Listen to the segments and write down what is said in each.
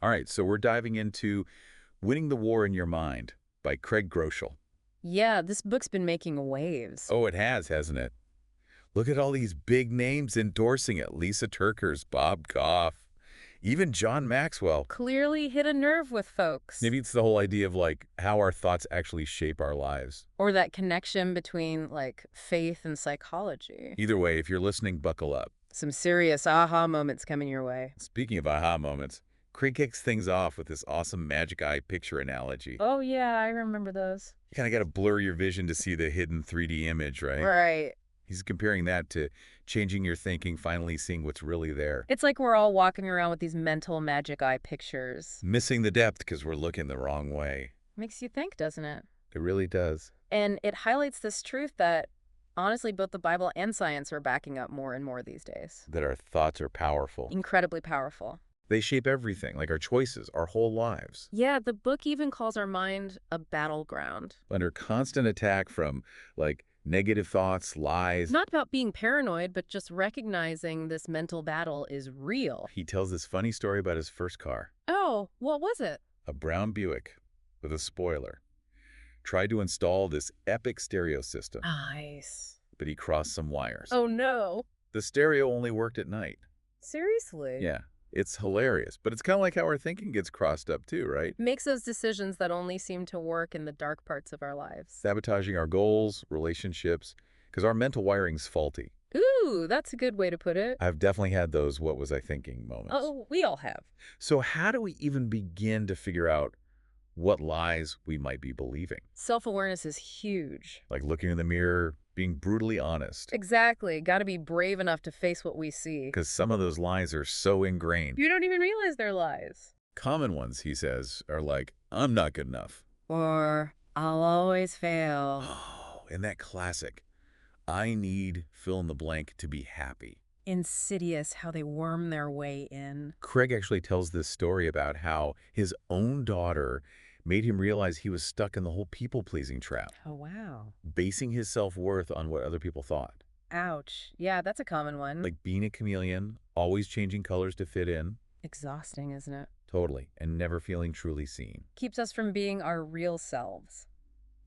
All right, so we're diving into Winning the War in Your Mind by Craig Groeschel. Yeah, this book's been making waves. Oh, it has, hasn't it? Look at all these big names endorsing it. Lisa Turkers, Bob Goff, even John Maxwell. Clearly hit a nerve with folks. Maybe it's the whole idea of like how our thoughts actually shape our lives. Or that connection between, like, faith and psychology. Either way, if you're listening, buckle up. Some serious aha moments coming your way. Speaking of aha moments, Craig kicks things off with this awesome magic eye picture analogy. Oh, yeah, I remember those. You kind of got to blur your vision to see the hidden 3D image, right? Right. He's comparing that to changing your thinking, finally seeing what's really there. It's like we're all walking around with these mental magic eye pictures. Missing the depth because we're looking the wrong way. Makes you think, doesn't it? It really does. And it highlights this truth that, honestly, both the Bible and science are backing up more and more these days. That our thoughts are powerful. Incredibly powerful. They shape everything, like our choices, our whole lives. Yeah, the book even calls our mind a battleground. Under constant attack from, like, negative thoughts, lies. Not about being paranoid, but just recognizing this mental battle is real. He tells this funny story about his first car. Oh, what was it? A brown Buick with a spoiler. Tried to install this epic stereo system, Nice. but he crossed some wires. Oh, no. The stereo only worked at night. Seriously? Yeah, it's hilarious, but it's kind of like how our thinking gets crossed up too, right? Makes those decisions that only seem to work in the dark parts of our lives. Sabotaging our goals, relationships, because our mental wiring's faulty. Ooh, that's a good way to put it. I've definitely had those what was I thinking moments. Oh, we all have. So how do we even begin to figure out what lies we might be believing? Self-awareness is huge. Like looking in the mirror, being brutally honest. Exactly. Got to be brave enough to face what we see. Because some of those lies are so ingrained. You don't even realize they're lies. Common ones, he says, are like, I'm not good enough. Or, I'll always fail. Oh, and that classic, I need fill in the blank to be happy. Insidious how they worm their way in. Craig actually tells this story about how his own daughter made him realize he was stuck in the whole people-pleasing trap, Oh, wow. basing his self-worth on what other people thought. Ouch. Yeah, that's a common one. Like being a chameleon, always changing colors to fit in, Exhausting, isn't it? totally, and never feeling truly seen. Keeps us from being our real selves.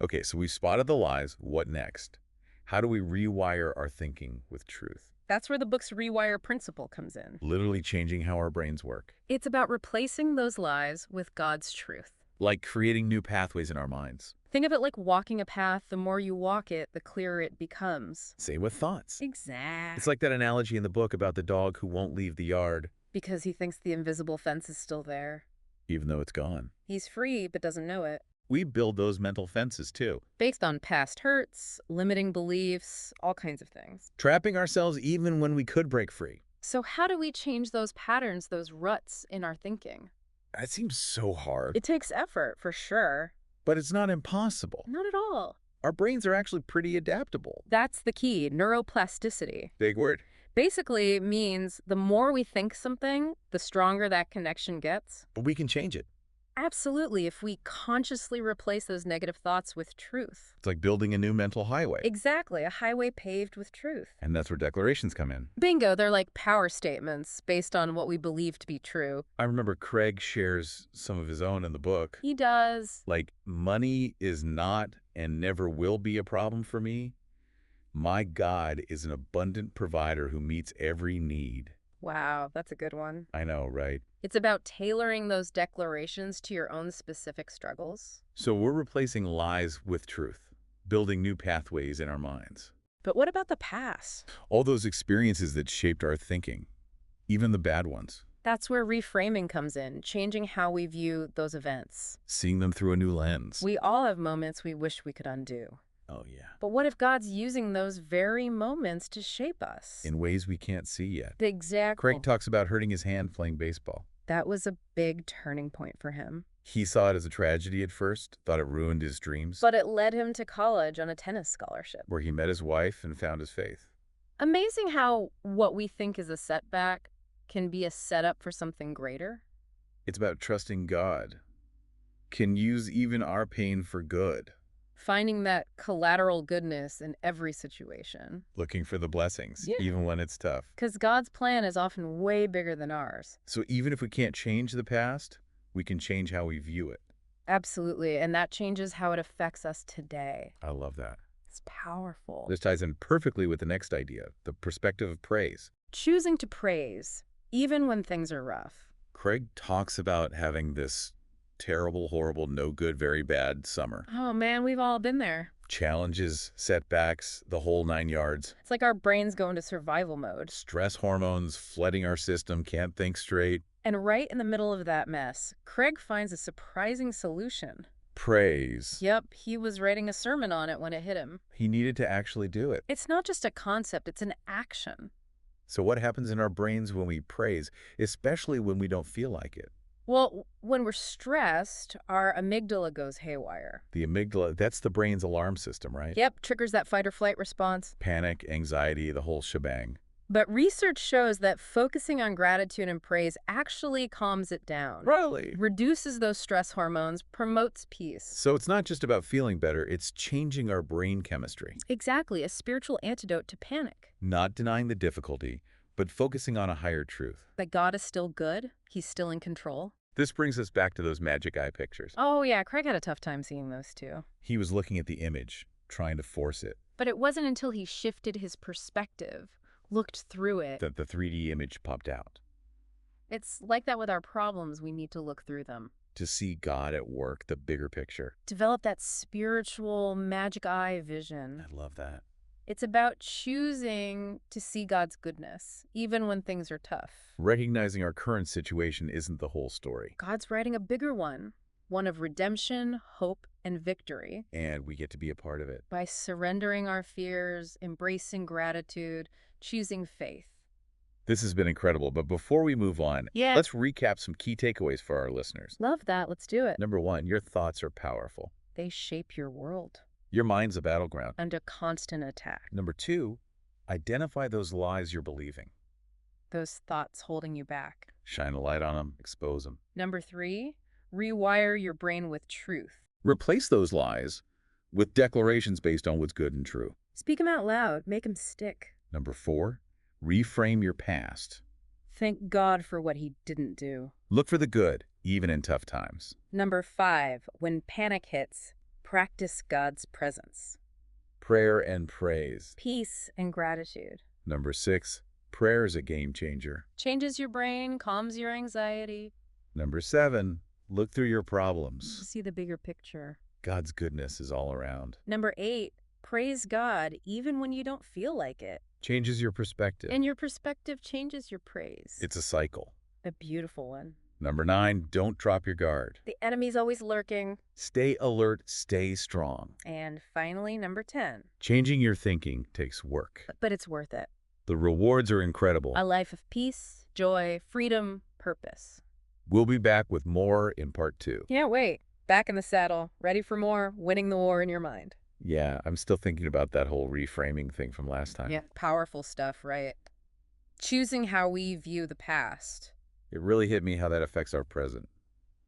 Okay, so we've spotted the lies. What next? How do we rewire our thinking with truth? That's where the book's rewire principle comes in. Literally changing how our brains work. It's about replacing those lies with God's truth. Like creating new pathways in our minds. Think of it like walking a path. The more you walk it, the clearer it becomes. Same with thoughts. Exactly. It's like that analogy in the book about the dog who won't leave the yard, Because he thinks the invisible fence is still there. even though it's gone. He's free, but doesn't know it. We build those mental fences too, Based on past hurts, limiting beliefs, all kinds of things. trapping ourselves even when we could break free. So how do we change those patterns, those ruts in our thinking? That seems so hard, It takes effort, for sure. but it's not impossible. Not at all. Our brains are actually pretty adaptable. That's the key, neuroplasticity. Big word. Basically, it means the more we think something, the stronger that connection gets. But we can change it. Absolutely, if we consciously replace those negative thoughts with truth. It's like building a new mental highway. Exactly, a highway paved with truth. And that's where declarations come in. Bingo, they're like power statements based on what we believe to be true. I remember Craig shares some of his own in the book. He does. Like, money is not and never will be a problem for me. My God is an abundant provider who meets every need. Wow, that's a good one. I know, right? It's about tailoring those declarations to your own specific struggles. So we're replacing lies with truth, building new pathways in our minds. But what about the past? All those experiences that shaped our thinking, even the bad ones, That's where reframing comes in, changing how we view those events. seeing them through a new lens. We all have moments we wish we could undo. Oh, yeah. But what if God's using those very moments to shape us? In ways we can't see yet. Exactly. Craig talks about hurting his hand playing baseball. That was a big turning point for him. He saw it as a tragedy at first, thought it ruined his dreams, But it led him to college on a tennis scholarship. where he met his wife and found his faith. Amazing how what we think is a setback can be a setup for something greater. It's about trusting God can use even our pain for good. Finding that collateral goodness in every situation. Looking for the blessings, Yeah. even when it's tough. Because God's plan is often way bigger than ours. So even if we can't change the past, we can change how we view it. Absolutely. And that changes how it affects us today. I love that. It's powerful. This ties in perfectly with the next idea, the perspective of praise. Choosing to praise, even when things are rough. Craig talks about having this terrible, horrible, no good, very bad summer. Oh man, we've all been there. Challenges, setbacks, the whole 9 yards. It's like our brains go into survival mode. Stress hormones flooding our system, can't think straight. And right in the middle of that mess, Craig finds a surprising solution. Praise. Yep, he was writing a sermon on it when it hit him. He needed to actually do it. It's not just a concept, it's an action. So what happens in our brains when we praise, especially when we don't feel like it? Well, when we're stressed, our amygdala goes haywire. The amygdala, that's the brain's alarm system, right? Yep, triggers that fight or flight response. Panic, anxiety, the whole shebang. But research shows that focusing on gratitude and praise actually calms it down. Really? Reduces those stress hormones, promotes peace. So it's not just about feeling better, it's changing our brain chemistry. Exactly, a spiritual antidote to panic. Not denying the difficulty, but focusing on a higher truth. That God is still good, he's still in control. This brings us back to those magic eye pictures. Oh yeah, Craig had a tough time seeing those too. He was looking at the image, trying to force it, But it wasn't until he shifted his perspective, looked through it. that the 3D image popped out. It's like that with our problems, we need to look through them. To see God at work, the bigger picture. Develop that spiritual magic eye vision. I love that. It's about choosing to see God's goodness, even when things are tough. Recognizing our current situation isn't the whole story. God's writing a bigger one of redemption, hope, and victory. And we get to be a part of it. By surrendering our fears, embracing gratitude, choosing faith. This has been incredible, but before we move on, Yeah. let's recap some key takeaways for our listeners. Love that. Let's do it. Number 1, your thoughts are powerful. They shape your world. Your mind's a battleground. Under constant attack. Number 2, identify those lies you're believing. Those thoughts holding you back. Shine a light on them, expose them. Number 3, rewire your brain with truth. Replace those lies with declarations based on what's good and true. Speak them out loud. Make them stick. Number 4, reframe your past. Thank God for what he didn't do. Look for the good, even in tough times. Number 5, when panic hits, practice God's presence. Prayer and praise. Peace and gratitude. Number 6, prayer is a game changer. Changes your brain, calms your anxiety. Number 7, look through your problems. See the bigger picture. God's goodness is all around. Number 8, praise God even when you don't feel like it. Changes your perspective. And your perspective changes your praise. It's a cycle. A beautiful one. Number 9, don't drop your guard. The enemy's always lurking. Stay alert, stay strong. And finally, number 10. Changing your thinking takes work. But it's worth it. The rewards are incredible. A life of peace, joy, freedom, purpose. We'll be back with more in part 2. Can't wait. Back in the saddle, ready for more, winning the war in your mind. Yeah, I'm still thinking about that whole reframing thing from last time. Yeah, powerful stuff, right? Choosing how we view the past. It really hit me how that affects our present.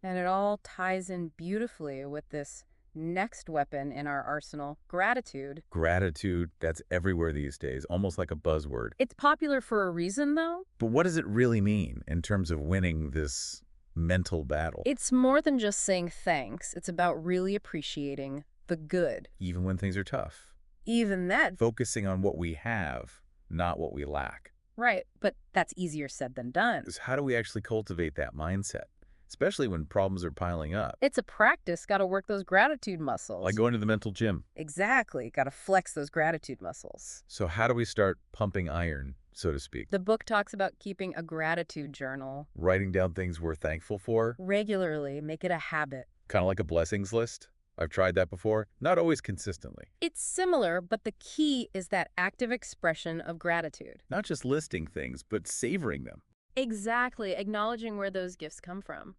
And it all ties in beautifully with this next weapon in our arsenal, gratitude. Gratitude, that's everywhere these days, almost like a buzzword. It's popular for a reason, though. But what does it really mean in terms of winning this mental battle? It's more than just saying thanks. It's about really appreciating the good. Even when things are tough. Even that. Focusing on what we have, not what we lack. Right, but that's easier said than done. Is how do we actually cultivate that mindset? Especially when problems are piling up. It's a practice. Got to work those gratitude muscles. Like going to the mental gym. Exactly. Got to flex those gratitude muscles. So how do we start pumping iron, so to speak? The book talks about keeping a gratitude journal. Writing down things we're thankful for. Regularly. Make it a habit. Kind of like a blessings list. I've tried that before. Not always consistently. It's similar, but the key is that active expression of gratitude. Not just listing things, but savoring them. Exactly. Acknowledging where those gifts come from.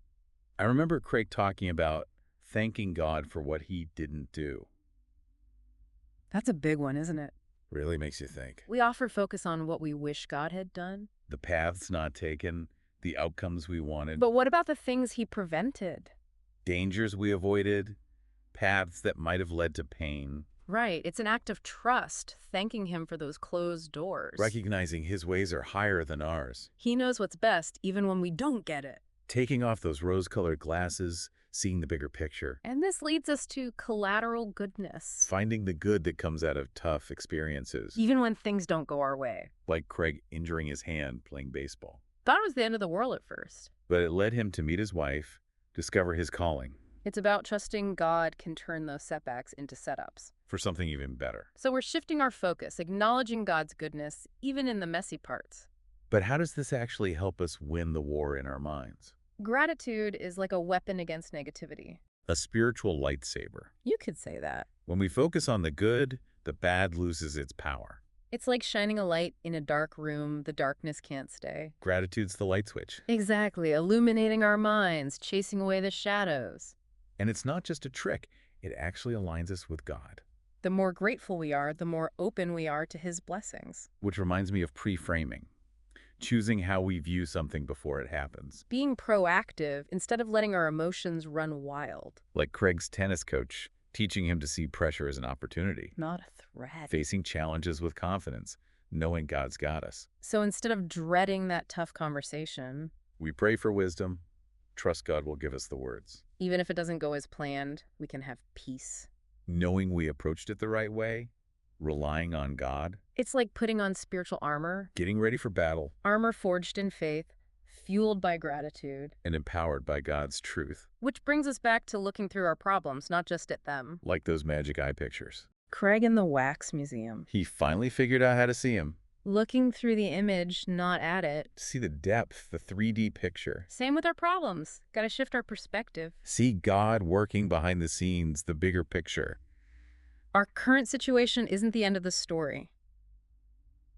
I remember Craig talking about thanking God for what he didn't do. That's a big one, isn't it? Really makes you think. We often focus on what we wish God had done. The paths not taken, the outcomes we wanted, But what about the things he prevented? dangers we avoided, paths that might have led to pain, Right. It's an act of trust, thanking him for those closed doors. recognizing his ways are higher than ours, He knows what's best, even when we don't get it. taking off those rose-colored glasses, seeing the bigger picture, And this leads us to collateral goodness. finding the good that comes out of tough experiences, Even when things don't go our way. like Craig injuring his hand playing baseball. Thought it was the end of the world at first. But it led him to meet his wife, discover his calling It's about trusting God can turn those setbacks into setups. for something even better. So we're shifting our focus, acknowledging God's goodness, even in the messy parts. But how does this actually help us win the war in our minds? Gratitude is like a weapon against negativity. A spiritual lightsaber. You could say that. When we focus on the good, the bad loses its power. It's like shining a light in a dark room. The darkness can't stay. Gratitude's the light switch. Exactly, illuminating our minds, chasing away the shadows. And it's not just a trick. It actually aligns us with God. The more grateful we are, the more open we are to his blessings. Which reminds me of pre-framing. Choosing how we view something before it happens. Being proactive instead of letting our emotions run wild. Like Craig's tennis coach, teaching him to see pressure as an opportunity. Not a threat. Facing challenges with confidence, knowing God's got us. So instead of dreading that tough conversation, We pray for wisdom, trust God will give us the words. even if it doesn't go as planned, we can have peace. Knowing we approached it the right way, relying on God, It's like putting on spiritual armor, getting ready for battle, armor forged in faith, fueled by gratitude. and empowered by God's truth, Which brings us back to looking through our problems, not just at them. like those magic eye pictures. Craig in the Wax Museum. He finally figured out how to see him, Looking through the image, not at it. to see the depth, the 3D picture, Same with our problems. Gotta shift our perspective. see God working behind the scenes, the bigger picture. Our current situation isn't the end of the story.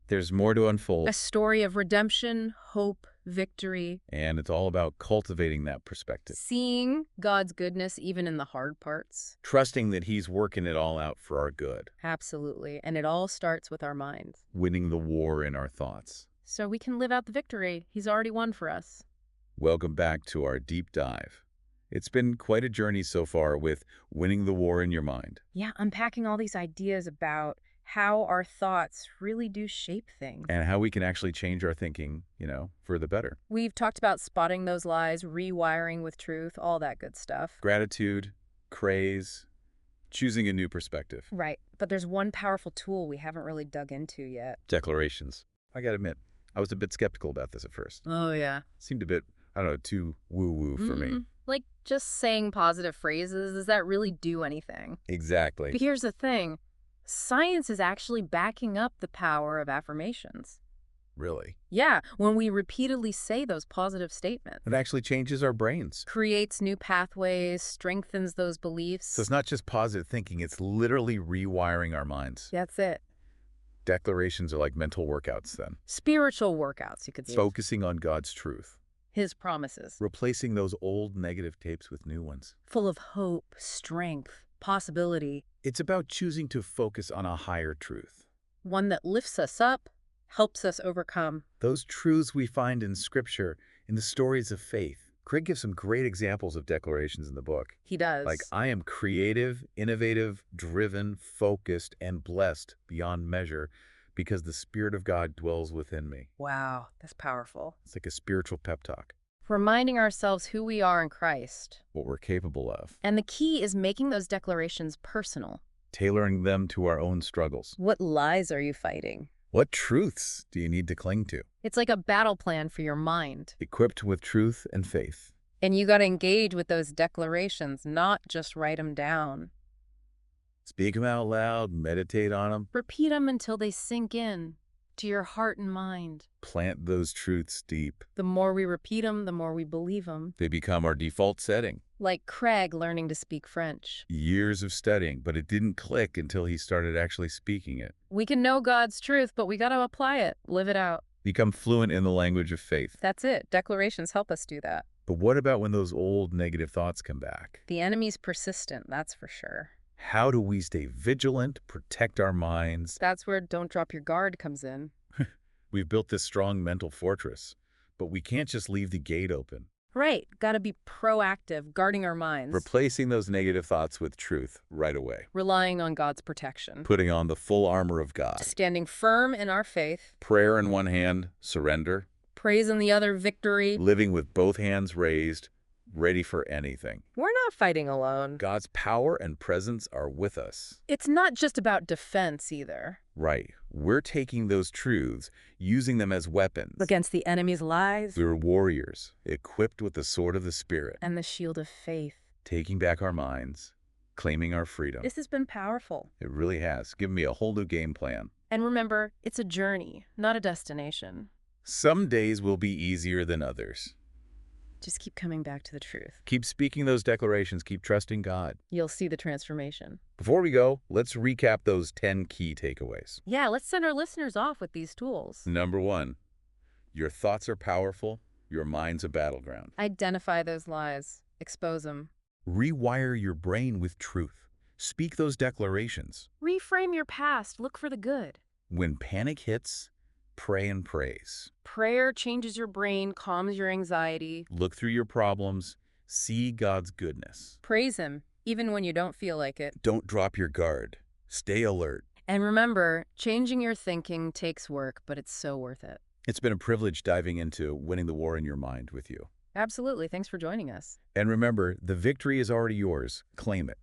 There's more to unfold, A story of redemption, hope, victory, and it's all about cultivating that perspective, seeing God's goodness even in the hard parts. trusting that He's working it all out for our good, Absolutely. And it all starts with our minds. winning the war in our thoughts. So we can live out the victory He's already won for us. Welcome back to our deep dive. It's been quite a journey so far with winning the war in your mind. Yeah, unpacking all these ideas about how our thoughts really do shape things. And how we can actually change our thinking, for the better. We've talked about spotting those lies, rewiring with truth, all that good stuff. Gratitude, praise, choosing a new perspective. Right, but there's one powerful tool we haven't really dug into yet. Declarations. I gotta admit, I was a bit skeptical about this at first. Oh, yeah. Seemed a bit, too woo-woo for me. Like, just saying positive phrases, does that really do anything? Exactly. But here's the thing. Science is actually backing up the power of affirmations. Really. Yeah, when we repeatedly say those positive statements. It actually changes our brains. Creates new pathways, strengthens those beliefs. So it's not just positive thinking, it's literally rewiring our minds. That's it. Declarations are like mental workouts then. Spiritual workouts, you could say. Focusing on God's truth. His promises. Replacing those old negative tapes with new ones. Full of hope, strength, possibility. It's about choosing to focus on a higher truth. One that lifts us up, helps us overcome. Those truths we find in Scripture, in the stories of faith. Craig gives some great examples of declarations in the book. He does. Like, I am creative, innovative, driven, focused, and blessed beyond measure because the Spirit of God dwells within me. Wow, that's powerful. It's like a spiritual pep talk, Reminding ourselves who we are in Christ. what we're capable of, And the key is making those declarations personal. tailoring them to our own struggles. What lies are you fighting? What truths do you need to cling to? It's like a battle plan for your mind. Equipped with truth and faith. And you got to engage with those declarations, not just write them down. Speak them out loud, meditate on them, Repeat them until they sink in to your heart and mind. plant those truths deep. The more we repeat them, the more we believe them. They become our default setting. Like Craig learning to speak French. Years of studying, but it didn't click until he started actually speaking it. We can know God's truth, but we got to apply it, live it out. Become fluent in the language of faith. That's it. Declarations help us do that. But what about when those old negative thoughts come back? The enemy's persistent, that's for sure. How do we stay vigilant, protect our minds? That's where don't drop your guard comes in. We've built this strong mental fortress, but we can't just leave the gate open. Right. Got to be proactive, guarding our minds, Replacing those negative thoughts with truth right away. relying on God's protection, Putting on the full armor of God. standing firm in our faith, Prayer in one hand, surrender. praise in the other, victory. Living with both hands raised, ready for anything. We're not fighting alone. God's power and presence are with us. It's not just about defense either. Right. We're taking those truths, using them as weapons. Against the enemy's lies We're warriors, equipped with the sword of the Spirit, and the shield of faith. taking back our minds, claiming our freedom. This has been powerful. It really has given me a whole new game plan. And remember, it's a journey, not a destination. Some days will be easier than others. Just keep coming back to the truth. Keep speaking those declarations. Keep trusting God. You'll see the transformation. Before we go, let's recap those 10 key takeaways. Yeah, let's send our listeners off with these tools. Number 1, your thoughts are powerful. Your mind's a battleground. Identify those lies. Expose them. Rewire your brain with truth. Speak those declarations. Reframe your past. Look for the good. When panic hits, pray and praise. Prayer changes your brain, calms your anxiety. Look through your problems. See God's goodness. Praise Him, even when you don't feel like it. Don't drop your guard. Stay alert. And remember, changing your thinking takes work, but it's so worth it. It's been a privilege diving into winning the war in your mind with you. Absolutely. Thanks for joining us. And remember, the victory is already yours. Claim it.